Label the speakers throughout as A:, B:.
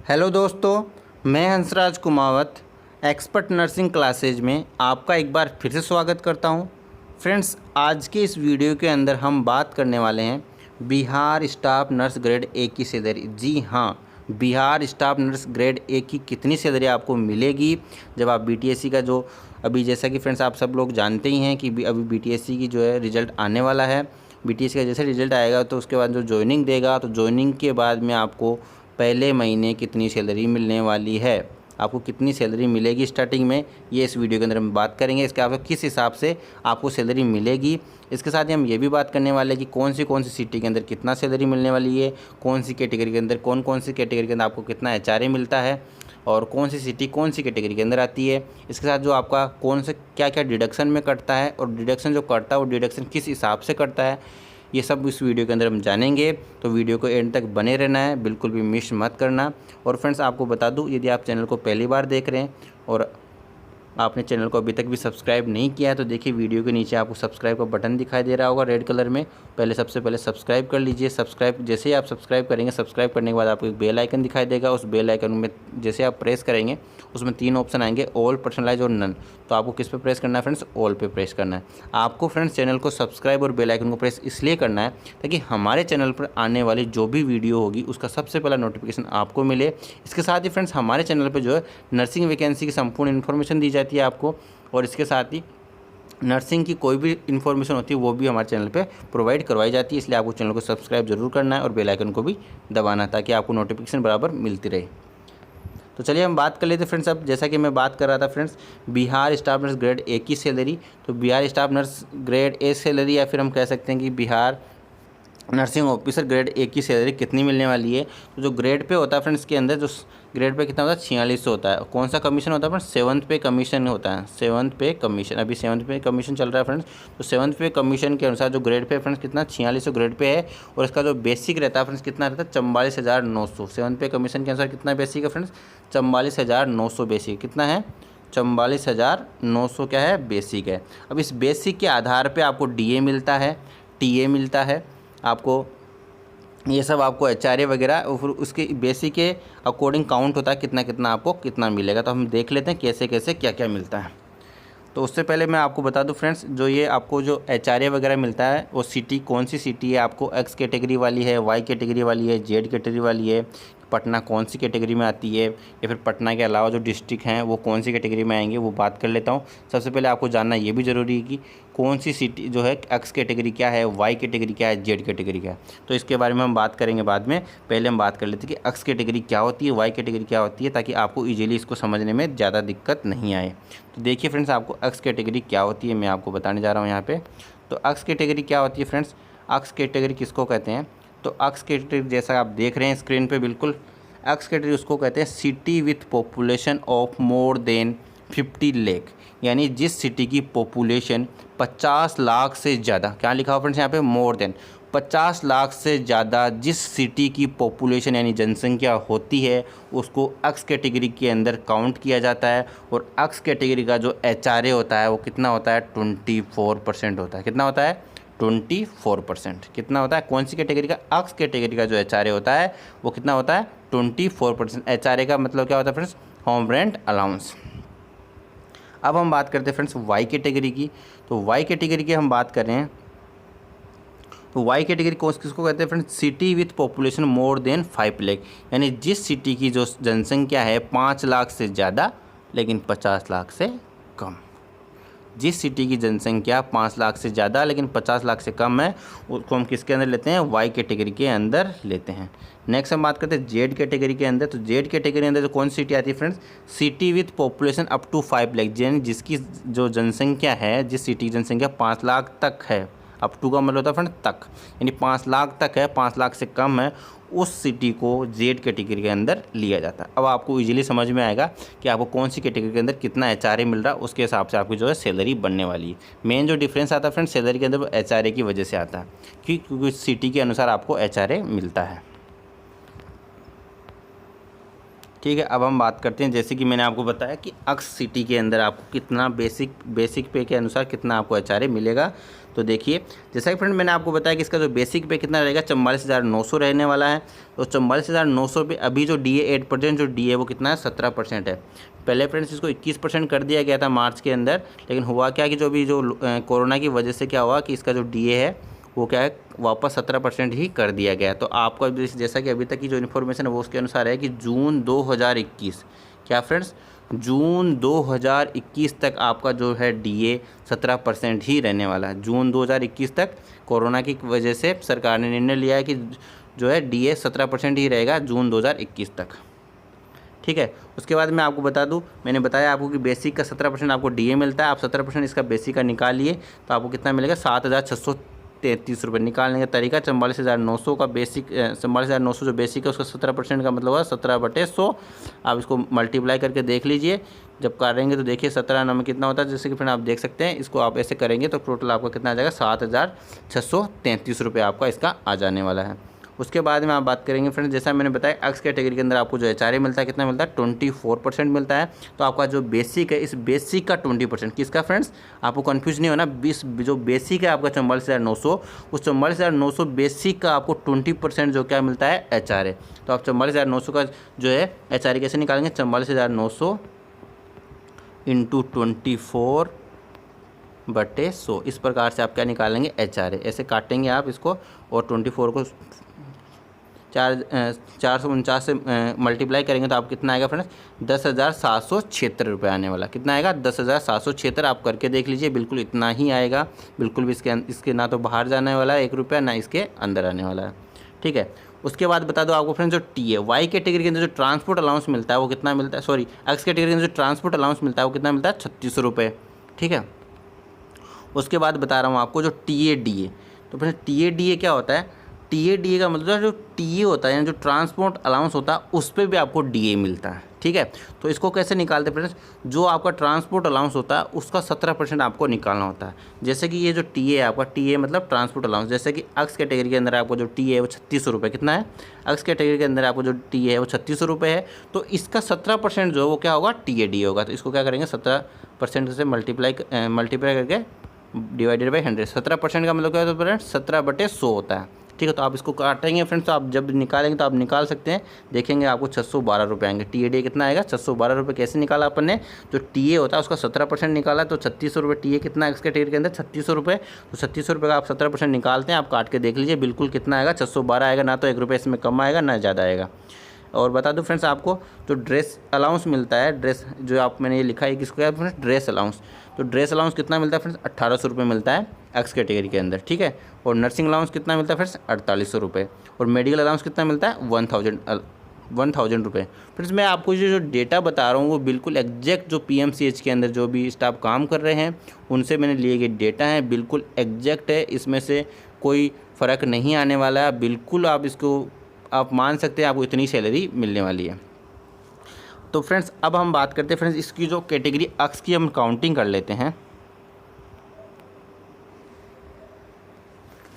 A: Hello दोस्तों, मैं Hansraj Kumawat expert nursing classes में आपका एक बार फिर से स्वागत करता हूं। फ्रेंड्स, आज के इस वीडियो के अंदर हम बात करने वाले हैं Bihar staff nurse grade A की सैलरी। जी हाँ, Bihar staff nurse grade A की कितनी सैलरी आपको मिलेगी जब आप बीटीएससी का जो अभी जैसा कि फ्रेंड्स आप सब लोग जानते ही हैं कि अभी बीटीएससी की जो है रिज़ल्ट आने वाला है। बीटीएससी का जैसे रिज़ल्ट आएगा तो उसके बाद जो जॉइनिंग देगा, तो जॉइनिंग के बाद में आपको पहले महीने कितनी सैलरी मिलने वाली है, आपको कितनी सैलरी मिलेगी स्टार्टिंग में, ये इस वीडियो के अंदर हम बात करेंगे। इसके आपको किस हिसाब से आपको सैलरी मिलेगी। इसके साथ ही हम ये भी बात करने वाले हैं कि कौन सी सिटी के अंदर कितना सैलरी मिलने वाली है, कौन सी कैटेगरी के अंदर कौन सी कैटेगरी के अंदर आपको कितना एचआरए मिलता है और कौन सी सिटी कौन सी कैटेगरी के अंदर आती है। इसके साथ जो आपका कौन से क्या क्या डिडक्शन में कटता है और डिडक्शन जो करता है वो डिडक्शन किस हिसाब से करता है, ये सब इस वीडियो के अंदर हम जानेंगे। तो वीडियो को एंड तक बने रहना है, बिल्कुल भी मिस मत करना। और फ्रेंड्स, आपको बता दूं, यदि आप चैनल को पहली बार देख रहे हैं और आपने चैनल को अभी तक भी सब्सक्राइब नहीं किया है तो देखिए वीडियो के नीचे आपको सब्सक्राइब का बटन दिखाई दे रहा होगा रेड कलर में। सबसे पहले सब्सक्राइब कर लीजिए। सब्सक्राइब जैसे ही आप सब्सक्राइब करेंगे, सब्सक्राइब करने के बाद आपको एक बेल आइकन दिखाई देगा। उस बेल आइकन में जैसे आप प्रेस करेंगे उसमें 3 ऑप्शन आएंगे, ऑल, पर्सनलाइज और नन। तो आपको किस पे प्रेस करना है फ्रेंड्स? ऑल पे प्रेस करना है। आपको फ्रेंड्स चैनल को सब्सक्राइब और बेल आइकन को प्रेस इसलिए करना है ताकि हमारे चैनल पर आने वाली जो भी वीडियो होगी उसका सबसे पहला नोटिफिकेशन आपको मिले। इसके साथ ही फ्रेंड्स हमारे चैनल पर जो है नर्सिंग वैकेंसी की संपूर्ण इन्फॉर्मेशन दी जाती है आपको, और इसके साथ ही नर्सिंग की कोई भी इन्फॉर्मेशन होती है वो भी हमारे चैनल पे प्रोवाइड करवाई जाती है। इसलिए आपको चैनल को सब्सक्राइब जरूर करना है और बेल आइकन को भी दबाना है ताकि आपको नोटिफिकेशन बराबर मिलती रहे। तो चलिए हम बात कर लेते हैं फ्रेंड्स। अब जैसा कि मैं बात कर रहा था friends, Bihar staff nurse grade A की सैलरी, तो Bihar staff nurse grade A salary या फिर हम कह सकते हैं कि Bihar nursing officer grade A की सैलरी कितनी मिलने वाली है। तो जो ग्रेड पे होता है फ्रेंड्स, के अंदर जो ग्रेड पे कितना होता है 4600 होता है। कौन सा कमीशन होता है फ्रेंड्स? 7th पे कमीशन होता है। 7th पे कमीशन, अभी 7th पे कमीशन चल रहा है फ्रेंड्स। तो 7th पे कमीशन के अनुसार जो ग्रेड पे फ्रेंड्स कितना 4600 ग्रेड पे है, और इसका जो बेसिक रहता है फ्रेंड्स कितना रहता है 44,900। 7th पे कमीशन के अनुसार कितना बेसिक है फ्रेंड्स? 44,900 बेसिक। कितना है? 44,900 क्या है? बेसिक है। अब इस बेसिक के आधार पर आपको डीए मिलता है, टीए मिलता है आपको, ये सब आपको एचआरए वगैरह, और फिर उसके बेसिक के अकॉर्डिंग काउंट होता है कितना कितना आपको कितना मिलेगा। तो हम देख लेते हैं कैसे कैसे क्या क्या मिलता है। तो उससे पहले मैं आपको बता दूं फ्रेंड्स, जो ये आपको जो एचआरए वगैरह मिलता है वो सिटी कौन सी सिटी है, आपको एक्स कैटेगरी वाली है, वाई कैटेगरी वाली है, जेड कैटेगरी वाली है, पटना कौन सी कैटेगरी में आती है, या फिर पटना के अलावा जो डिस्ट्रिक्ट हैं वो कौन सी कैटेगरी में आएंगे, वो बात कर लेता हूँ। सबसे पहले आपको जानना ये भी ज़रूरी है कि कौन सी सिटी जो है एक्स कैटेगरी क्या है, वाई कैटेगरी क्या है, जेड कैटेगरी क्या है। तो इसके बारे में हम बात करेंगे बाद में। पहले हम बात कर लेते हैं कि एक्स कैटेगरी क्या होती है, वाई कैटेगरी क्या होती है, ताकि आपको ईजिली इसको समझने में ज़्यादा दिक्कत नहीं आए। तो देखिए फ्रेंड्स, आपको एक्स कैटेगरी क्या होती है मैं आपको बताने जा रहा हूँ यहाँ पे। तो एक्स कैटेगरी क्या होती है फ्रेंड्स? एक्स कैटेगरी किसको कहते हैं? तो एक्स कैटेगरी जैसा आप देख रहे हैं स्क्रीन पे, बिल्कुल एक्स कैटेगरी उसको कहते हैं city with population of more than 50 lakh, यानी जिस सिटी की पॉपुलेशन 50 लाख से ज़्यादा, क्या लिखा हुआ फ्रेंड्स यहाँ पे? मोर देन 50 लाख से ज़्यादा जिस सिटी की पॉपुलेशन यानी जनसंख्या होती है उसको एक्स कैटेगरी के अंदर काउंट किया जाता है। और एक्स कैटेगरी का जो एचआरए होता है वो कितना होता है? 24% होता है। कितना होता है? 24%। कितना होता है? कौन सी कैटेगरी का? एक्स कैटेगरी का जो एचआरए होता है वो कितना होता है? 24%। एचआरए का मतलब क्या होता है फ्रेंड्स? Home rent allowance. अब हम बात करते हैं फ्रेंड्स वाई कैटेगरी की। तो वाई कैटेगरी की हम बात कर रहे हैं, तो वाई कैटेगरी किसको कहते हैं friends? City with population more than 5 lakh, यानी जिस सिटी की जो जनसंख्या है 5 लाख से ज़्यादा लेकिन 50 लाख से कम। जिस सिटी की जनसंख्या 5 लाख से ज़्यादा लेकिन 50 लाख से कम है उसको हम किसके अंदर लेते हैं? वाई कैटेगरी के अंदर लेते हैं। नेक्स्ट हम बात करते हैं जेड कैटेगरी के अंदर। तो जेड कैटेगरी के अंदर जो कौन सी सिटी आती है friends? City with population up to 5 lakh, यानी जिसकी जो जनसंख्या है, जिस सिटी की जनसंख्या 5 लाख तक है, अप टू का मतलब होता है फ्रेंड तक, यानी 5 लाख तक है, 5 लाख से कम है, उस सिटी को जेड कैटेगरी के अंदर लिया जाता है। अब आपको इजीली समझ में आएगा कि आपको कौन सी कैटेगरी के अंदर कितना एचआरए मिल रहा है, उसके हिसाब से आपकी जो है सैलरी बनने वाली है। मेन जो डिफरेंस आता है फ्रेंड सैलरी के अंदर वो एचआरए की वजह से आता है, क्योंकि सिटी के अनुसार आपको एचआरए मिलता है। ठीक है, अब हम बात करते हैं, जैसे कि मैंने आपको बताया कि अक्स सिटी के अंदर आपको कितना बेसिक पे के अनुसार कितना आपको एचआरए मिलेगा। तो देखिए, जैसा कि फ्रेंड मैंने आपको बताया कि इसका जो बेसिक पे कितना रहेगा 44,900 रहने वाला है। तो 44,900 पे अभी जो DA 8% जो DA वो कितना है 17% है। पहले फ्रेंड्स इसको 21% कर दिया गया था मार्च के अंदर, लेकिन हुआ क्या कि जो भी जो कोरोना की वजह से क्या हुआ कि इसका जो DA है वो क्या है वापस 17% ही कर दिया गया। तो आपको जैसा कि अभी तक की जो इन्फॉर्मेशन है वो उसके अनुसार है कि जून 2021 क्या फ्रेंड्स जून 2021 तक आपका जो है DA 17% ही रहने वाला है। जून 2021 तक कोरोना की वजह से सरकार ने निर्णय लिया है कि जो है DA 17% ही रहेगा जून 2021 तक। ठीक है, उसके बाद मैं आपको बता दूं, मैंने बताया आपको कि बेसिक का 17% आपको DA मिलता है। आप 17% इसका बेसिक का निकालिए तो आपको कितना मिलेगा 7,633 रुपये। निकालने का तरीका 44,900 का बेसिक 44,900 जो बेसिक है उसका 17% का मतलब होगा 17/100। आप इसको मल्टीप्लाई करके देख लीजिए, जब करेंगे तो देखिए 17 में कितना होता है। जैसे कि फिर आप देख सकते हैं, इसको आप ऐसे करेंगे तो टोटल आपका कितना आ जाएगा 7,633 रुपये आपका इसका आ जाने वाला है। उसके बाद में आप बात करेंगे फ्रेंड्स, जैसा मैंने बताया अक्स कैटेगरी के अंदर आपको जो एचआरए मिलता है कितना मिलता है 24% मिलता है। तो आपका जो बेसिक है इस बेसिक का 20% किसका फ्रेंड्स, आपको कंफ्यूज नहीं होना, जो बेसिक है आपका 44,900, उस 44,900 बेसिक का आपको 20% जो क्या मिलता है एचआरए। तो आप 44,900 का जो है एचआरए कैसे निकालेंगे 44,900 इंटू 24/100, इस प्रकार से आप क्या निकालेंगे एचआरए। ऐसे काटेंगे आप इसको और 24 को 449 से मल्टीप्लाई करेंगे तो आप कितना आएगा फ्रेंड्स 10,776 रुपये आने वाला। कितना आएगा 10,776। आप करके देख लीजिए, बिल्कुल इतना ही आएगा। बिल्कुल भी इसके ना तो बाहर जाने वाला है 1 रुपया, ना इसके अंदर आने वाला है। ठीक है, उसके बाद बता दो आपको फ्रेंड्स, जो टी वाई कैटेगरी के अंदर जो ट्रांसपोर्ट अलाउंस मिलता है वो कितना मिलता है, सॉरी एक्स कैटेगरी के अंदर जो ट्रांसपोर्ट अलाउंस मिलता है वो कितना मिलता है 3600 रुपये। ठीक है, उसके बाद बता रहा हूँ आपको जो TADA। तो फ्रेंड्स TADA क्या होता है, TADA का मतलब जो TA होता है यानी जो ट्रांसपोर्ट अलाउंस होता है उस पर भी आपको DA मिलता है। ठीक है, तो इसको कैसे निकालते हैं फ्रेंड्स, जो आपका ट्रांसपोर्ट अलाउंस होता है उसका 17% आपको निकालना होता है। जैसे कि ये जो TA है आपका, TA मतलब ट्रांसपोर्ट अलाउंस, जैसे कि अक्स कैटेगरी के अंदर आपको जो TA है वो 3600 रुपये। कितना है अक्स कैटेगरी के अंदर आपको जो TA है वो 3600 रुपये है। तो इसका 17% जो है वो क्या होगा TADA होगा। तो इसको क्या करेंगे 17% से मल्टीप्लाई करके डिवाइडेड बाई 100। 17% का मतलब क्या होता है फ्रेंड्स 17/100 होता है। ठीक है, तो आप इसको काटेंगे फ्रेंड्स, तो आप जब निकालेंगे तो आप निकाल सकते हैं, देखेंगे आपको 612 रुपये आएंगे। TADA कितना आएगा 612 रुपये। कैसे निकाला अपन ने, जो TA होता है उसका 17% निकाला तो 3600 रुपये। TA कितना है इसके टेयर के अंदर 3600 रुपये। तो 3600 रुपये का आप 17% निकालते हैं, आप काट के देख लीजिए बिल्कुल कितना आएगा 612 आएगा। ना तो 1 रुपये इसमें कम आएगा ना ज़्यादा आएगा। और बता दूं फ्रेंड्स आपको जो ड्रेस अलाउंस मिलता है, ड्रेस जो आप मैंने ये लिखा है किसको क्या फ्रेंड्स ड्रेस अलाउंस। तो ड्रेस अलाउंस कितना मिलता है फ्रेंड्स 1800 रुपये मिलता है एक्स कैटेगरी के अंदर। ठीक है, और नर्सिंग अलाउंस कितना मिलता है फ्रेंड्स 4800 रुपये। और मेडिकल अलाउंस कितना मिलता है 1000 रुपये। फ्रेंड्स मैं आपको जो डेटा बता रहा हूँ वो बिल्कुल एग्जैक्ट जो PMCH के अंदर जो भी स्टाफ काम कर रहे हैं उनसे मैंने लिए गए डेटा हैं, बिल्कुल एग्जैक्ट है, इसमें से कोई फ़र्क नहीं आने वाला है। बिल्कुल आप इसको आप मान सकते हैं आपको इतनी सैलरी मिलने वाली है। तो फ्रेंड्स अब हम बात करते हैं फ्रेंड्स इसकी जो कैटेगरी अक्स की हम काउंटिंग कर लेते हैं।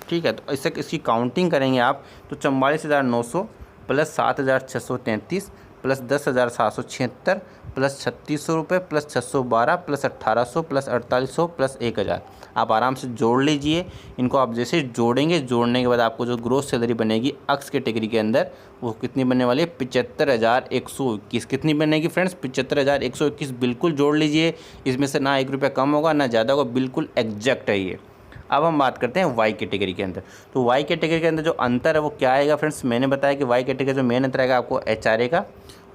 A: ठीक है, तो इसकी काउंटिंग करेंगे आप तो 44,900 प्लस 7,633 प्लस 10,776 प्लस 3600 रुपये प्लस 612 प्लस 1800 प्लस 4800 प्लस 1000। आप आराम से जोड़ लीजिए इनको। आप जैसे जोड़ेंगे, जोड़ने के बाद आपको जो ग्रोस सैलरी बनेगी अक्स कैटेगरी के अंदर वो कितनी बनने वाली है 75,121। कितनी बनेगी फ्रेंड्स 75,121। बिल्कुल जोड़ लीजिए, इसमें से ना 1 रुपया कम होगा ना ज़्यादा होगा, बिल्कुल एग्जैक्ट है ये। अब हम बात करते हैं वाई कैटेगरी के अंदर। तो वाई कैटेगरी के अंदर जो अंतर है वो क्या आएगा फ्रेंड्स, मैंने बताया कि वाई कैटेगरी जो मेन अंतर आएगा आपको एचआरए का,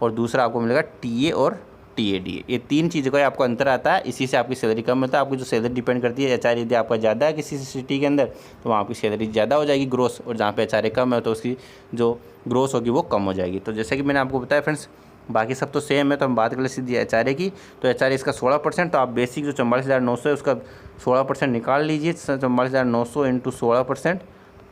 A: और दूसरा आपको मिलेगा टीए और TADA। ये 3 चीज़ों का आपको अंतर आता है, इसी से आपकी सैलरी कम मिलता है। आपकी जो सैलरी डिपेंड करती है, एचआरए यदि आपका ज़्यादा है किसी सिटी के अंदर तो वहाँ आपकी सैलरी ज़्यादा हो जाएगी ग्रोस, और जहाँ पे एचआरए कम है तो उसकी जो ग्रोस होगी वो कम हो जाएगी। तो जैसे कि मैंने आपको बताया फ्रेंड्स बाकी सब तो सेम है। तो हम बात कर ले सीधी एचआरए की, तो एचआरए इसका 16%। तो आप बेसिक जो 44,900 है उसका 16% निकाल लीजिए। 44,900 इंटू 16%,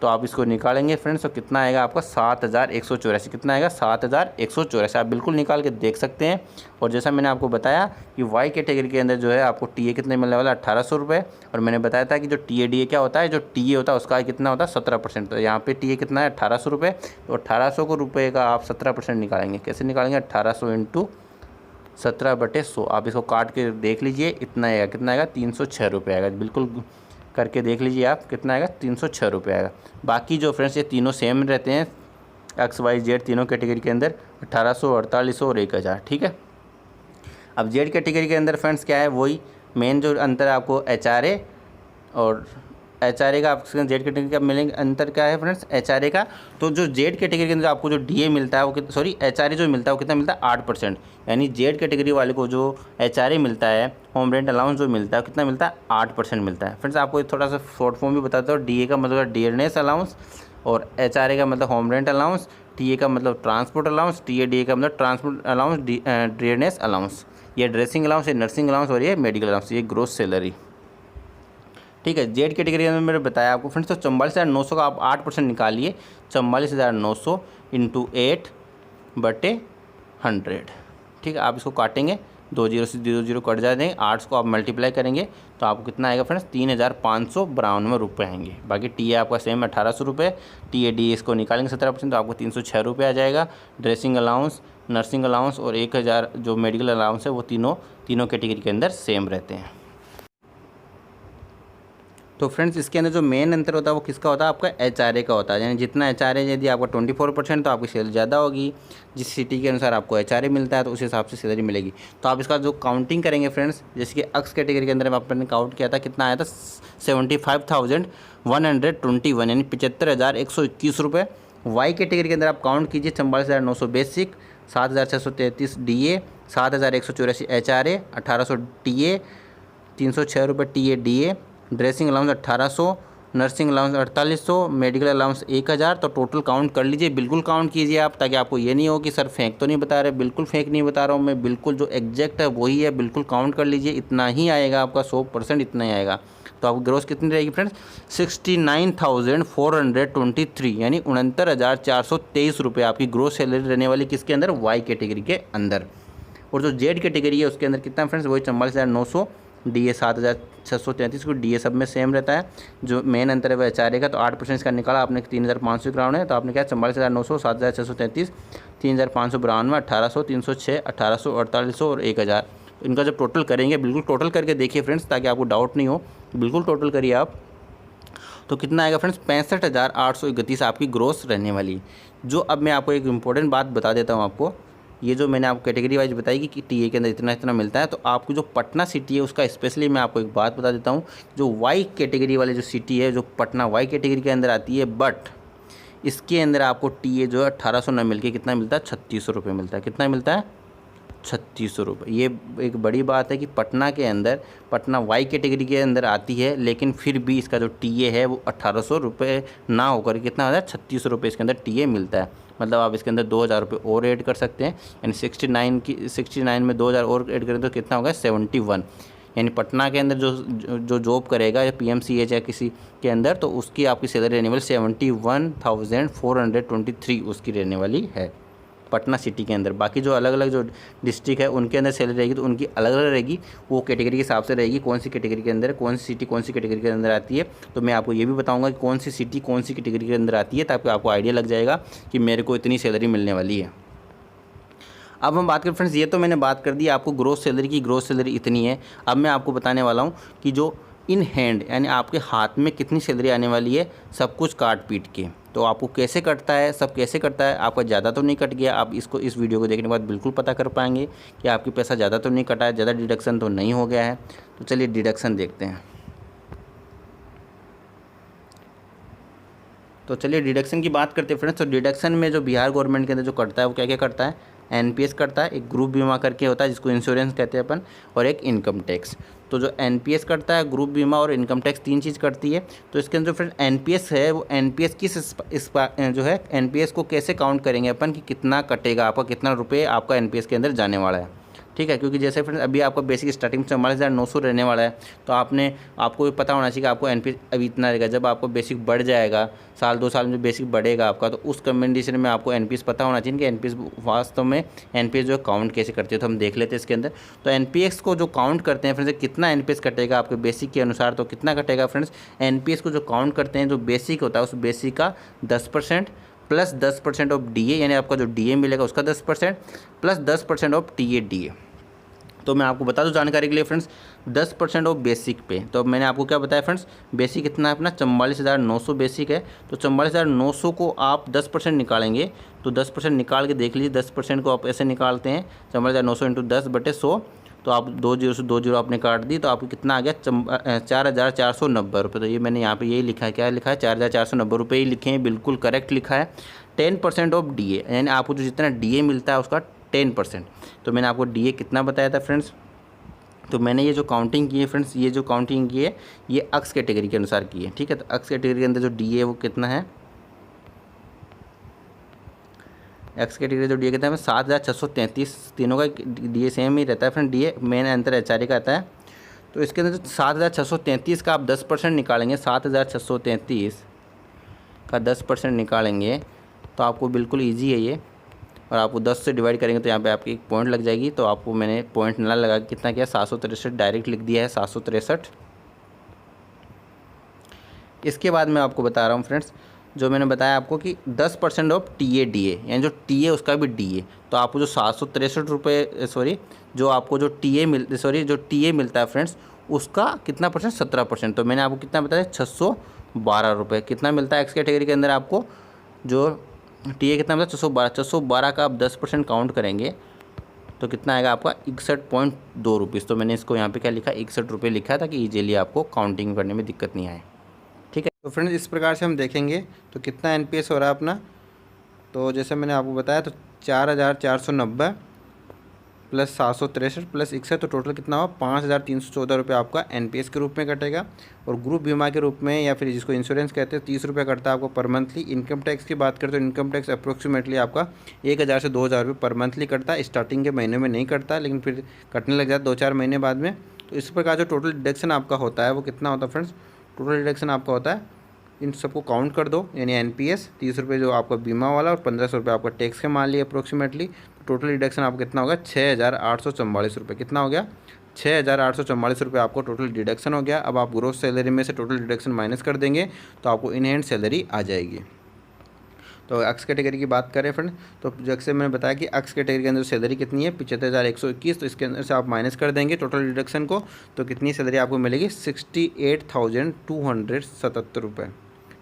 A: तो आप इसको निकालेंगे फ्रेंड्स, तो कितना आएगा आपका 7184। कितना आएगा 7184। आप बिल्कुल निकाल के देख सकते हैं। और जैसा मैंने आपको बताया कि वाई कैटेगरी के अंदर जो है आपको टीए कितने मिलने वाला 1800 रुपये। और मैंने बताया था कि जो टीए डीए क्या होता है, जो टीए होता है उसका कितना होता है 17%। तो यहाँ पे टीए कितना है 1800 रुपये। तो 1800 को रुपये का आप 17% निकालेंगे। कैसे निकालेंगे, 1800 इंटू 17/100। आप इसको काट के देख लीजिए, इतना आएगा, कितना आएगा 306 रुपये आएगा। बिल्कुल करके देख लीजिए आप, कितना आएगा 306 रुपये आएगा। बाकी जो फ्रेंड्स ये तीनों सेम रहते हैं, एक्स वाई जेड तीनों कैटेगरी के अंदर 1800, 4800 और 1000। ठीक है। अब जेड कैटेगरी के अंदर फ्रेंड्स क्या है, वही मेन जो अंतर है आपको HRA और HRA का आपको जेड कैटेगरी का मिलेंगे। अंतर क्या है फ्रेंड्स HRA का, तो जो जेड कैटेगरी के अंदर आपको जो DA मिलता है वो HRA जो मिलता है वो कितना मिलता है 8%। यानी जेड कैटेगरी वाले को जो HRA मिलता है, होम रेंट अलाउंस जो मिलता है कितना मिलता है 8% मिलता है। फ्रेंड्स आपको थोड़ा सा शॉर्ट फॉर्म भी बताता हूँ। DA का मतलब डियरनेस अलाउंस और HRA का मतलब होम रेंट अलाउंस, TA का मतलब ट्रांसपोर्ट अलाउंस, DA का मतलब ट्रांसपोर्ट अलाउंस, डियरनेस अलाउंस, ये ड्रेसिंग अलाउंस, ये नर्सिंग अलाउंस और ये मेडिकल अलाउंस, ये ग्रोस सैलरी। ठीक है। जेड कैटेगरी में मैंने बताया आपको फ्रेंड्स, तो 44,900 का आप 8% निकालिए। 44,900 इंटू 8/100। ठीक है। आप इसको काटेंगे, 2 0 से 0 0 कट जाएंगे, 8 को आप मल्टीप्लाई करेंगे तो आपको कितना आएगा फ्रेंड्स 3,592 रुपये आएंगे। बाकी टीए आपका सेम 1800 रुपये। टीए डी इसको निकालेंगे 17% तो आपको 306 रुपये आ जाएगा। ड्रेसिंग अलाउंस, नर्सिंग अलाउंस और 1000 जो मेडिकल अलाउंस है वो तीनों कैटेगरी के अंदर सेम रहते हैं। तो फ्रेंड्स इसके अंदर जो मेन अंतर होता है वो किसका होता है, आपका HRA का होता है। यानी जितना HRA यदि आपका 24% तो आपकी सैलरी ज़्यादा होगी। जिस सिटी के अनुसार आपको HRA मिलता है तो उस हिसाब से सैलरी मिलेगी। तो आप इसका जो काउंटिंग करेंगे फ्रेंड्स, जैसे कि एक्स कैटेगरी के अंदर आपने काउंट किया था, कितना आया था 75,121 यानी 75,121 रुपये। वाई कैटेगरी के अंदर आप काउंट कीजिए 44,900 बेसिक, 7,633 DA, 7,184 HRA, 1800 TA, 306 रुपये TA DA, dressing allowance 1800, nursing allowance 4800, medical allowance 1000। तो टोटल काउंट कर लीजिए, बिल्कुल काउंट कीजिए आप, ताकि आपको ये नहीं हो कि सर फेंक तो नहीं बता रहे। बिल्कुल फेंक नहीं बता रहा हूँ मैं, बिल्कुल जो एग्जैक्ट है वही है। बिल्कुल काउंट कर लीजिए, इतना ही आएगा आपका 100% इतना ही आएगा। तो आपकी ग्रोस कितनी रहेगी फ्रेंड्स 69,423 यानी 69,423 रुपये आपकी ग्रोस सैलरी रहने वाली किसके अंदर, वाई कैटेगरी के अंदर। और जो जेड कैटेगरी है उसके अंदर कितना फ्रेंड्स वही 44,900, DA 7,633 को DA सब में सेम रहता है। जो मेन अंतर है वह HRA का, तो 8% इसका निकाला आपने 3,500 ग्राउंड है। तो आपने क्या 44,900, 7,633, 3,592, 1,800, 306, 1,800, 4,800 और 1,000। इनका जब टोटल करेंगे, बिल्कुल टोटल करके देखिए फ्रेंड्स, ताकि आपको डाउट नहीं हो, बिल्कुल टोटल करिए आप। तो कितना आएगा फ्रेंड्स 65,831 आपकी ग्रोस रहने वाली। जो अब मैं आपको एक इम्पोर्टेंट बात बता देता हूँ आपको, ये जो मैंने आपको कैटेगरी वाइज बताई कि टीए के अंदर इतना इतना मिलता है, तो आपको जो पटना सिटी है उसका स्पेशली मैं आपको एक बात बता देता हूँ। जो वाई कैटेगरी वाले जो सिटी है, जो पटना वाई कैटेगरी के अंदर आती है, बट इसके अंदर आपको टीए जो है 1800 न मिल के कितना मिलता है 3600 रुपये मिलता है। कितना मिलता है 3600 रुपये। ये एक बड़ी बात है कि पटना के अंदर, पटना वाई कैटेगरी के अंदर आती है, लेकिन फिर भी इसका जो टीए है वो 1800 रुपये ना होकर कितना होता है 3600 रुपये इसके अंदर टीए मिलता है। मतलब आप इसके अंदर 2000 रुपये और ऐड कर सकते हैं। यानी 69 में 2000 और ऐड करें तो कितना होगा 71। यानी पटना के अंदर जो जॉब करेगा या PMCH या किसी के अंदर, तो उसकी आपकी सैलरी रहने वाली 71,423 उसकी रहने वाली है पटना सिटी के अंदर। बाकी जो अलग अलग जो डिस्ट्रिक्ट है उनके अंदर सैलरी रहेगी तो उनकी अलग अलग रहेगी, वो कैटेगरी के हिसाब से रहेगी, कौन सी कैटेगरी के अंदर कौन सी सिटी कौन सी कैटेगरी के अंदर आती है। तो मैं आपको ये भी बताऊंगा कि कौन सी सिटी कौन सी कैटेगरी के अंदर आती है, ताकि आपको आइडिया लग जाएगा कि मेरे को इतनी सैलरी मिलने वाली है। अब हम बात करें फ्रेंड्स, ये तो मैंने बात कर दी आपको ग्रोस सैलरी की, ग्रोस सैलरी इतनी है। अब मैं आपको बताने वाला हूँ कि जो इन हैंड यानी आपके हाथ में कितनी सैलरी आने वाली है, सब कुछ काट पीट के। तो आपको कैसे कटता है, सब कैसे कटता है, आपका ज़्यादा तो नहीं कट गया। आप इसको इस वीडियो को देखने के बाद बिल्कुल पता कर पाएंगे कि आपकी पैसा ज़्यादा तो नहीं कटा है, ज़्यादा डिडक्शन तो नहीं हो गया है। तो चलिए डिडक्शन देखते हैं। तो चलिए डिडक्शन की बात करते हैं फ्रेंड्स। तो डिडक्शन में जो बिहार गवर्नमेंट के अंदर जो कटता है वो क्या क्या करता है, NPS कटता है, एक ग्रुप बीमा करके होता है जिसको इंश्योरेंस कहते हैं अपन, और एक इनकम टैक्स। तो जो NPS कटता है, ग्रुप बीमा और इनकम टैक्स, 3 चीज़ कटती है। तो इसके अंदर जो फ्रेंड NPS है वो NPS किस जो है NPS को कैसे काउंट करेंगे अपन कि कितना कटेगा आपका, कितना रुपये आपका NPS के अंदर जाने वाला है। ठीक है, क्योंकि जैसे फ्रेंड्स अभी आपका बेसिक स्टार्टिंग 44,900 रहने वाला है, तो आपको पता होना चाहिए कि आपको एनपीएस अभी इतना रहेगा। जब आपको बेसिक बढ़ जाएगा, साल 2 साल में बेसिक बढ़ेगा आपका, तो उस कंडीशन में आपको एनपीएस पता होना चाहिए कि एनपीएस वास्तव में एनपीएस जो काउंट कैसे करती है। तो हम देख लेते हैं इसके अंदर। तो एनपीएस को जो काउंट करते हैं फ्रेंड्स, कितना एनपीएस कटेगा आपके बेसिक के अनुसार, तो कितना कटेगा फ्रेंड्स, एनपीएस को जो काउंट करते हैं, जो बेसिक होता है उस बेसिक का 10% प्लस 10% ऑफ डीए, यानी आपका जो डीए मिलेगा उसका 10% प्लस 10% ऑफ टीए डीए। तो मैं आपको बता दूं जानकारी के लिए फ्रेंड्स, 10% ऑफ बेसिक पे, तो अब मैंने आपको क्या बताया फ्रेंड्स, बेसिक कितना है अपना 44,900 बेसिक है। तो 44,900 को आप 10% निकालेंगे, तो 10% निकाल के देख लीजिए। 10% को आप ऐसे निकालते हैं, 44,900 इंटू 10/100, तो आप 2 जीरो से 2 जीरो आपने काट दी, तो आपको कितना आ गया 4,490 रुपये। तो ये मैंने यहाँ पे यही लिखा है, क्या लिखा है 4,490 रुपये ही लिखे हैं, बिल्कुल करेक्ट लिखा है। 10% ऑफ डीए, यानी आपको जो जितना डीए मिलता है उसका 10%। तो मैंने आपको डीए कितना बताया था फ्रेंड्स, तो मैंने ये जो काउंटिंग की है फ्रेंड्स, ये जो काउंटिंग की है ये अक्स कैटेगरी के अनुसार की है। ठीक है, तो अक्स कैटेगरी के अंदर जो डीए है वो कितना है, एक्स कैटेगरी जो डीए कितना है 7,633, तीनों का डीए सेम ही रहता है फ्रेंड, डीए मेन अंतर एचआरए का आता है। तो इसके अंदर जो 7,633 का आप 10% निकालेंगे, 7,633 का 10% निकालेंगे तो आपको बिल्कुल ईजी है ये, और आपको 10 से डिवाइड करेंगे तो यहाँ पे आपकी एक पॉइंट लग जाएगी। तो आपको मैंने पॉइंट ना लगा के कितना किया 763 डायरेक्ट लिख दिया है, 763। इसके बाद मैं आपको बता रहा हूँ फ्रेंड्स, जो मैंने बताया आपको कि 10% ऑफ टीए डीए, यानी जो टीए उसका भी डीए, तो आपको जो 763 रुपये जो आपको जो टीए मिलता है फ्रेंड्स, उसका कितना परसेंट 17%। तो मैंने आपको कितना बताया 612 रुपये कितना मिलता है एक्स कैटेगरी के अंदर आपको, जो टीए कितना मिलता है 612 का आप 10% काउंट करेंगे तो कितना आएगा आपका 61.2 रुपीज़। तो मैंने इसको यहाँ पे क्या लिखा 61 रुपये लिखा ताकि ईजिली आपको काउंटिंग करने में दिक्कत नहीं आए। ठीक है, तो फ्रेंड्स इस प्रकार से हम देखेंगे तो कितना एनपीएस हो रहा है अपना। तो जैसे मैंने आपको बताया, तो 4,490 प्लस 763 प्लस 61, तो टोटल कितना हुआ 5,314 रुपये आपका एनपीएस के रूप में कटेगा। और ग्रुप बीमा के रूप में, या फिर जिसको इंश्योरेंस कहते हैं, 30 रुपये कटता है आपको पर मंथली। इनकम टैक्स की बात करें तो इनकम टैक्स अप्रोक्सीमेटली आपका 1,000 से 2,000 रुपये पर मंथली कटता है। स्टार्टिंग के महीने में नहीं कटता, लेकिन फिर कटने लग जाता है 2-4 महीने बाद में। तो इस प्रकार जो टोटल डिडक्शन आपका होता है वो कितना होता है फ्रेंड्स, टोटल डिडक्शन आपका होता है, इन सबको काउंट कर दो, यानी एनपीएस 30 रुपये जो आपका बीमा वाला और 1,500 रुपये आपका टैक्स के मान लिया अप्रोक्सीमेटली। तो टोटल डिडक्शन आपका कितना होगा 6,844 रुपये। कितना हो गया 6,844 रुपये आपको टोटल डिडक्शन हो गया। अब आप ग्रोस सैलरी में से टोटल डिडक्शन माइनस कर देंगे तो आपको इन हैंड सैलरी आ जाएगी। तो एक्स कैटेगरी की बात करें फ्रेंड, तो जैसे मैंने बताया कि एक्स कैटेगरी के अंदर सैलरी कितनी है 75,121, तो इसके अंदर से आप माइनस कर देंगे टोटल डिडक्शन को, तो कितनी सैलरी आपको मिलेगी 68,277 रुपये।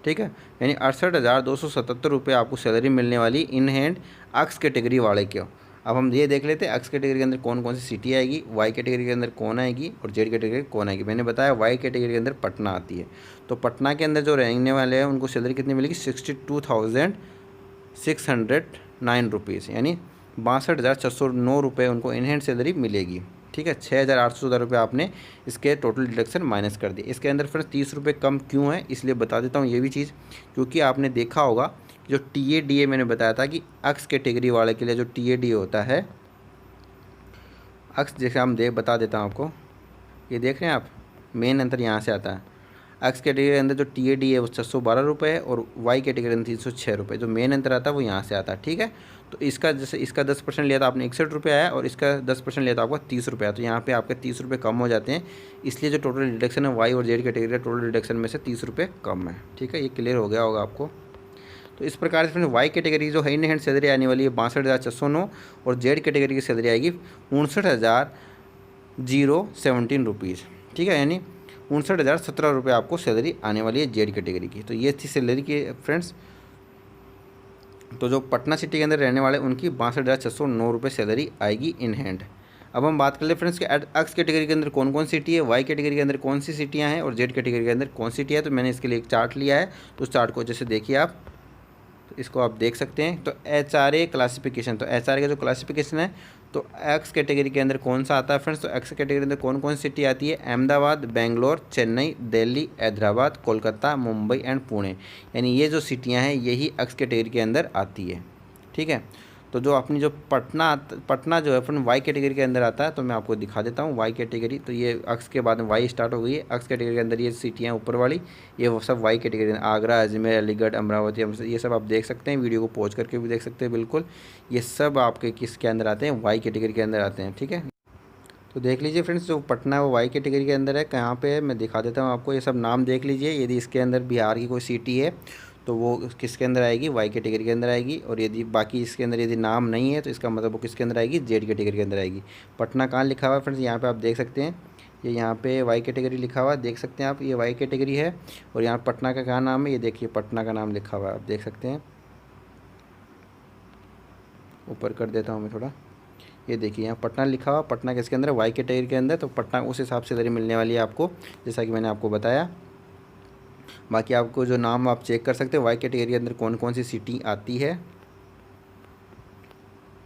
A: ठीक है, यानी 68,277 रुपये आपको सैलरी मिलने वाली इन हैंड एक्स कैटेगरी वाले के। अब हम ये देख लेते हैं एक्स कैटेगरी के अंदर कौन कौन सी सिटी आएगी, वाई कैटेगरी के अंदर कौन आएगी और जेड कैटेगरी कौन आएगी। मैंने बताया वाई कैटेगरी के अंदर पटना आती है, तो पटना के अंदर जो रहने वाले हैं उनको सैलरी कितनी मिलेगी 62,609 रुपीज़, यानी 62,609 रुपये उनको इन हैंड सैलरी मिलेगी। ठीक है, 6,814 रुपये आपने इसके टोटल डिडक्शन माइनस कर दिए। इसके अंदर फ्रेंड्स 30 रुपये कम क्यों है, इसलिए बता देता हूँ ये भी चीज़, क्योंकि आपने देखा होगा जो टीए डीए मैंने बताया था कि एक्स कैटेगरी वाले के लिए जो टीए डीए होता है, एक्स जैसे हम बता देता हूँ आपको, ये देख रहे हैं आप, मेन अंतर यहाँ से आता है। एक्स कैटेगरी के अंदर जो टी ए डी है वो 612 रुपये है और वाई कैटेगरी के अंदर 306 रुपये। जो मेन अंतर आता है वो यहाँ से आता है। ठीक है, तो इसका जैसे इसका 10% लिया था आपने 61 रुपये आया और इसका 10% लिया था आपका 30 रुपये आया, तो यहाँ पे आपके 30 रुपये कम हो जाते हैं। इसलिए जो टोटल डिडक्शन है वाई और जेड कैटेगरी का टोटल डिडक्शन में से 30 रुपये कम है। ठीक है, ये क्लियर हो गया होगा आपको। तो इस प्रकार से वाई कैटेगरी जो है इन हैंड सैलरी आने वाली है 62,609 और जेड कैटेगरी की सैलरी आएगी 59,017 रुपीज़। ठीक है, यानी 59,017 रुपये आपको सैलरी आने वाली है जेड कैटेगरी की। तो ये थी सैलरी की फ्रेंड्स। तो जो पटना सिटी के अंदर रहने वाले उनकी 62,609 रुपये सैलरी आएगी इन हैंड। अब हम बात कर ले फ्रेंड्स कि एक्स कैटेगरी के अंदर कौन कौन सिटी है, वाई कैटेगरी के अंदर कौन सी सिटियाँ हैं और जेड कैटेगरी के अंदर कौन सिटी है। तो मैंने इसके लिए एक चार्ट लिया है, तो उस चार्ट को जैसे देखिए आप, तो इसको आप देख सकते हैं। तो एचआरए क्लासिफिकेशन, तो एचआरए का जो क्लासिफिकेशन है तो एक्स कैटेगरी के अंदर कौन सा आता है फ्रेंड्स, तो एक्स कैटेगरी के अंदर कौन कौन सी सिटी आती है, अहमदाबाद, बेंगलोर, चेन्नई, दिल्ली, हैदराबाद, कोलकाता, मुंबई एंड पुणे, यानी ये जो सिटियां हैं यही एक्स कैटेगरी के अंदर आती है। ठीक है, तो जो अपनी जो पटना जो है फ्रेंड वाई कैटेगरी के अंदर आता है। तो मैं आपको दिखा देता हूँ वाई कैटेगरी। तो ये अक्स के बाद में वाई स्टार्ट हो गई है। अक्स कैटेगरी के अंदर ये सिटियाँ ऊपर वाली, ये वो सब वाई कैटेगरी, आगरा, अजमेर, अलीगढ़, अमरावती, ये सब आप देख सकते हैं। वीडियो को पॉज करके भी देख सकते हैं। बिल्कुल ये सब आपके किसके अंदर आते हैं, वाई कैटेगरी के अंदर आते हैं। ठीक है, तो देख लीजिए फ्रेंड्स, जो पटना है वो वाई कैटेगरी के अंदर है। कहाँ पे है मैं दिखा देता हूँ आपको। ये सब नाम देख लीजिए। यदि इसके अंदर बिहार की कोई सिटी है तो वो किसके अंदर आएगी, वाई कैटेगरी के अंदर आएगी। और यदि बाकी इसके अंदर यदि नाम नहीं है तो इसका मतलब वो किसके अंदर आएगी, जेड कैटेगरी के अंदर आएगी। पटना कहाँ लिखा हुआ है फ्रेंड्स, यहाँ पे आप देख सकते हैं। ये यहाँ पे वाई कैटेगरी लिखा हुआ है, देख सकते हैं आप, ये वाई कैटेगरी है। और यहाँ पटना का क्या नाम है, ये देखिए पटना का नाम लिखा हुआ है, आप देख सकते हैं। ऊपर कर देता हूँ मैं थोड़ा, ये देखिए यहाँ पटना लिखा हुआ, पटना किसके अंदर, वाई कैटेगरी के अंदर। तो पटना उस हिसाब से सैलरी मिलने वाली है आपको, जैसा कि मैंने आपको बताया। बाकी आपको जो नाम आप चेक कर सकते हैं वाई कैटेगरी के अंदर कौन कौन सी सिटी आती है,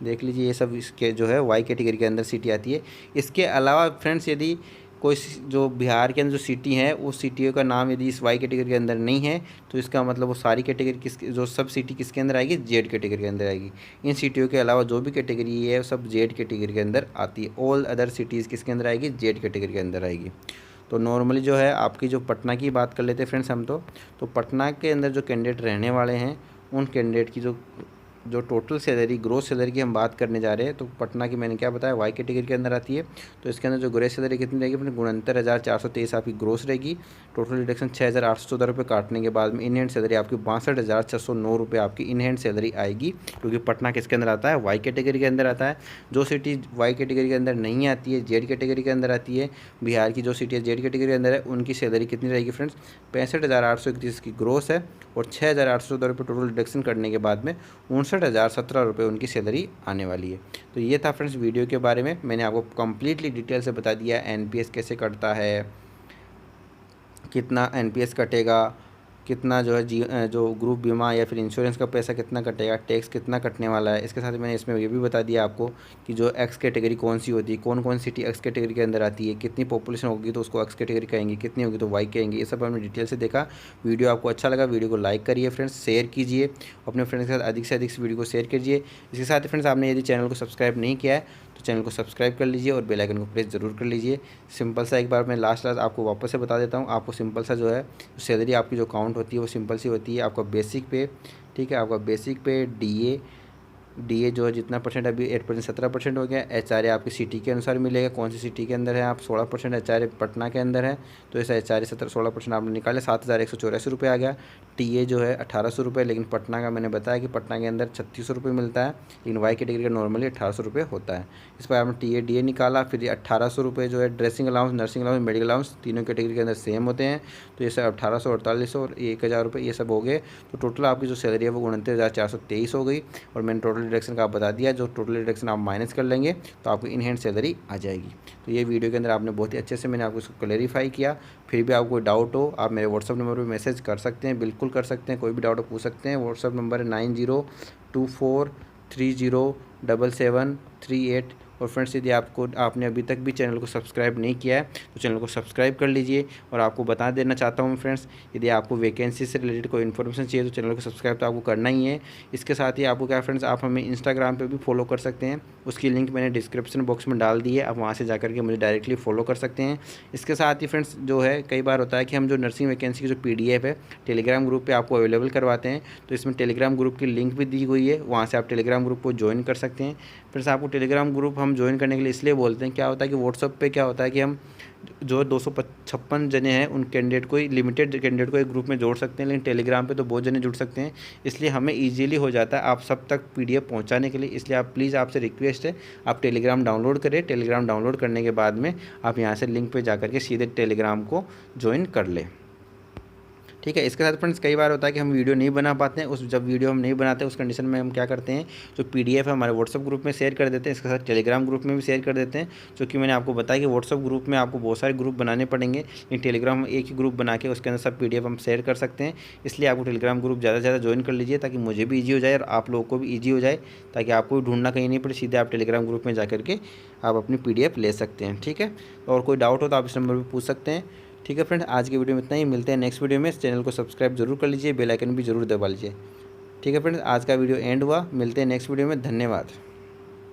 A: देख लीजिए। ये सब इसके जो है वाई कैटेगरी के अंदर सिटी आती है। इसके अलावा फ्रेंड्स यदि कोई जो बिहार के अंदर जो सिटी है उस सिटियों का नाम यदि इस वाई कैटेगरी के अंदर नहीं है तो इसका मतलब वो सारी कैटेगरी जो सब सिटी किसके अंदर आएगी, जेड कैटेगरी के अंदर आएगी। इन सिटियों के अलावा जो भी कैटेगरी है सब जेड कैटेगरी के अंदर आती है। ऑल अदर सिटीज़ किसके अंदर आएगी, जेड कैटेगरी के अंदर आएगी। तो नॉर्मली जो है आपकी जो पटना की बात कर लेते हैं फ्रेंड्स हम, तो पटना के अंदर जो कैंडिडेट रहने वाले हैं उन कैंडिडेट की जो टोटल सैलरी, ग्रोस सैलरी की हम बात करने जा रहे हैं। तो पटना की मैंने क्या बताया, वाई कैटेगरी के अंदर आती है। तो इसके अंदर जो ग्रोस सैलरी कितनी रहेगी अपने 69,423 आपकी ग्रोस रहेगी। टोटल डिडक्शन 6,814 रुपये काटने के बाद में इन हैंड सैलरी आपकी 62,609 रुपये आपकी इन हैंड सैलरी आएगी, क्योंकि पटना किसके अंदर आता है, वाई कैटेगरी के अंदर आता है। जो सिटी वाई कैटेगरी के अंदर नहीं आती है, जेड कैटेगरी के अंदर आती है, बिहार की जो सिटी है जेड कैटेगरी के अंदर है, उनकी सैलरी कितनी रहेगी फ्रेंड्स, 65,831 की ग्रोस है। और 6,814 रुपये टोटल डिडक्शन करने के बाद में 59,017 रुपये उनकी सैलरी आने वाली है। तो ये था फ्रेंड्स वीडियो के बारे में, मैंने आपको कंप्लीटली डिटेल से बता दिया एनपीएस कैसे कटता है, कितना एनपीएस कटेगा, कितना जो है जो ग्रुप बीमा या फिर इंश्योरेंस का पैसा कितना कटेगा, टैक्स कितना कटने वाला है। इसके साथ मैंने इसमें ये भी बता दिया आपको कि जो एक्स कैटेगरी कौन सी होती है, कौन कौन सिटी एक्स कैटेगरी के अंदर आती है, कितनी पॉपुलेशन होगी तो उसको एक्स कैटेगरी कहेंगे, कितनी होगी तो वाई कहेंगे। ये सब हमने डिटेल से देखा। वीडियो आपको अच्छा लगा, वीडियो को लाइक करिए फ्रेंड्स, शेयर कीजिए, अपने फ्रेंड्स के साथ अधिक से अधिक इस वीडियो को शेयर कीजिए। इसके साथ ही फ्रेंड्स आपने यदि चैनल को सब्सक्राइब नहीं किया है तो चैनल को सब्सक्राइब कर लीजिए और बेल आइकन को प्रेस जरूर कर लीजिए। सिंपल सा एक बार मैं लास्ट आपको वापस से बता देता हूँ। आपको सिंपल सा जो है सैलरी आपकी जो काउंट होती है वो सिंपल सी होती है। आपका बेसिक पे, ठीक है, आपका बेसिक पे डीए जो है जितना परसेंट अभी 8% 17% हो गया। एचआरए आपकी सिटी के अनुसार मिलेगा, कौन सी सिटी के अंदर है आप 16%, एचआरए पटना के अंदर है तो ऐसा एचआरए 16% आपने निकाले 7,184 रुपये आ गया। टीए जो है 1,800 रुपये, लेकिन पटना का मैंने बताया कि पटना के अंदर 3,600 रुपये मिलता है, लेकिन वाई कैटेगरी का नॉर्मली 1,800 रुपये होता है। इस पर आपने टीए डीए निकाला, फिर 1,800 रुपये जो है dressing allowance, nursing allowance, medical allowance तीनों कैटेगरी के अंदर सेम होते हैं। तो ये सब 1,800, 4,800 और 1,000 रुपये ये सब हो गए। तो टोटल आपकी जो सैलरी है वो 29,423 हो गई। और मैंने टोटल डिडक्शन का आप बता दिया, जो टोटल डिडक्शन आप माइनस कर लेंगे तो आपको इन हैंड सैलरी आ जाएगी। तो ये वीडियो के अंदर आपने बहुत ही अच्छे से मैंने आपको इसको क्लैरिफाई किया। फिर भी आपको कोई डाउट हो आप मेरे व्हाट्सअप नंबर पर मैसेज कर सकते हैं, बिल्कुल कर सकते हैं, कोई भी डाउट हो पूछ सकते हैं। व्हाट्सअप नंबर है 9024307738। और फ्रेंड्स यदि आपने अभी तक भी चैनल को सब्सक्राइब नहीं किया है तो चैनल को सब्सक्राइब कर लीजिए। और आपको बता देना चाहता हूँ फ्रेंड्स, यदि आपको वैकेंसी से रिलेटेड कोई इन्फॉर्मेशन चाहिए तो चैनल को सब्सक्राइब तो आपको करना ही है। इसके साथ ही आपको क्या फ्रेंड्स, आप हमें इंस्टाग्राम पे भी फॉलो कर सकते हैं, उसकी लिंक मैंने डिस्क्रिप्शन बॉक्स में डाल दी है, आप वहाँ से जाकर के मुझे डायरेक्टली फॉलो कर सकते हैं। इसके साथ ही फ्रेंड्स जो है कई बार होता है कि हम जो नर्सिंग वैकेंसी की जो PDF है टेलीग्राम ग्रुप पर आपको अवेलेबल करवाते हैं, तो इसमें टेलीग्राम ग्रुप की लिंक भी दी हुई है, वहाँ से आप टेलीग्राम ग्रुप को ज्वाइन कर सकते हैं। फ्रेंड्स आपको टेलीग्राम ग्रुप हम ज्वाइन करने के लिए इसलिए बोलते हैं, क्या होता है कि व्हाट्सअप पे क्या होता है कि हम जो 256 जने हैं उन कैंडिडेट को ही, लिमिटेड कैंडिडेट को एक ग्रुप में जोड़ सकते हैं, लेकिन टेलीग्राम पे तो बहुत जने जुड़ सकते हैं, इसलिए हमें इजीली हो जाता है आप सब तक PDF पहुंचाने के लिए। इसलिए आप प्लीज़, आपसे रिक्वेस्ट है आप टेलीग्राम डाउनलोड करें। टेलीग्राम डाउनलोड करने के बाद में आप यहाँ से लिंक पर जा करके सीधे टेलीग्राम को ज्वाइन कर लें, ठीक है। इसके साथ फ्रेंड्स कई बार होता है कि हम वीडियो नहीं बना पाते हैं, जब वीडियो हम नहीं बनाते उस कंडीशन में हम क्या करते हैं, जो PDF है हमारे व्हाट्सअप ग्रुप में शेयर कर देते हैं, इसके साथ टेलीग्राम ग्रुप में भी शेयर कर देते हैं। क्योंकि मैंने आपको बताया कि व्हाट्सअप ग्रुप में आपको बहुत सारे ग्रुप बनाने पड़ेंगे, लेकिन टेलीग्राम में एक ही ग्रुप बना के उसके अंदर सब PDF हम शेयर कर सकते हैं। इसलिए आपको टेलीग्राम ग्रुप ज़्यादा से ज़्यादा ज्वाइन कर लीजिए, ताकि मुझे भी ईजी हो जाए और आप लोगों को भी ईजी हो जाए, ताकि आपको भी ढूंढना कहीं नहीं पड़े, सीधे आप टेलीग्राम ग्रुप में जा करके आप अपनी PDF ले सकते हैं, ठीक है। और कोई डाउट हो तो आप इस नंबर पर पूछ सकते हैं, ठीक है फ्रेंड। आज की वीडियो में इतना ही, मिलते हैं नेक्स्ट वीडियो में। चैनल को सब्सक्राइब जरूर कर लीजिए, बेल आइकन भी जरूर दबा लीजिए। ठीक है फ्रेंड्स, आज का वीडियो एंड हुआ, मिलते हैं नेक्स्ट वीडियो में। धन्यवाद।